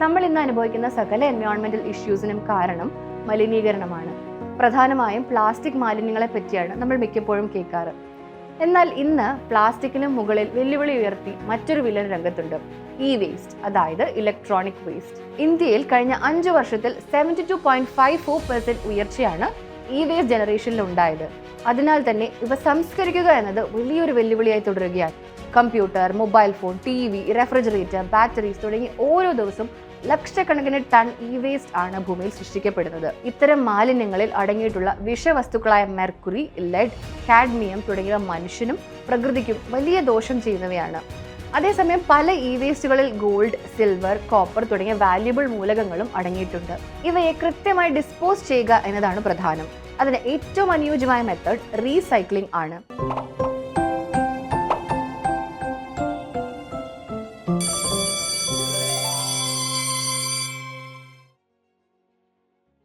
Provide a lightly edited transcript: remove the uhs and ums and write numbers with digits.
നമ്മൾ ഇന്ന് അനുഭവിക്കുന്ന സകല എൻവയോൺമെന്റൽ ഇഷ്യൂസിനും കാരണം മലിനീകരണമാണ്. പ്രധാനമായും പ്ലാസ്റ്റിക് മാലിന്യങ്ങളെ പറ്റിയാണ് നമ്മൾ മിക്കപ്പോഴും കേൾക്കാറ്. എന്നാൽ ഇന്ന് പ്ലാസ്റ്റിക്കിന് മുകളിൽ വെല്ലുവിളി ഉയർത്തി മറ്റൊരു വില്ലൻ രംഗത്തുണ്ട്: ഇ വേസ്റ്റ്, അതായത് ഇലക്ട്രോണിക് വേസ്റ്റ്. ഇന്ത്യയിൽ കഴിഞ്ഞ 5 വർഷത്തിൽ 72.54% ഉയർച്ചയാണ് ഇ വേസ്റ്റ് ജനറേഷനിൽ ഉണ്ടായത്. അതിനാൽ തന്നെ ഇവ സംസ്കരിക്കുക എന്നത് വലിയൊരു വെല്ലുവിളിയായി തുടരുകയാണ്. Computer, mobile phone, TV, refrigerator, batteries തുടങ്ങി ഓരോ ദിവസവും ലക്ഷക്കണക്കിന് ടൺ ഇ വേസ്റ്റ് ആണ് ഭൂമിയിൽ സൃഷ്ടിക്കപ്പെടുന്നത്. ഇത്തരം മാലിന്യങ്ങളിൽ അടങ്ങിയിട്ടുള്ള വിഷവസ്തുക്കളായ മെർക്കുറി, ലെഡ്, കാഡ്മിയം തുടങ്ങിയവ മനുഷ്യനും പ്രകൃതിക്കും വലിയ ദോഷം ചെയ്യുന്നവയാണ്. അതേസമയം പല ഇ വേസ്റ്റുകളിൽ ഗോൾഡ്, സിൽവർ, കോപ്പർ തുടങ്ങിയ വാല്യുബിൾ മൂലകങ്ങളും അടങ്ങിയിട്ടുണ്ട്. ഇവയെ കൃത്യമായി ഡിസ്പോസ് ചെയ്യുക എന്നതാണ് പ്രധാനം. അതിന് ഏറ്റവും അനുയോജ്യമായ മെത്തേഡ് റീസൈക്ലിംഗ് ആണ്.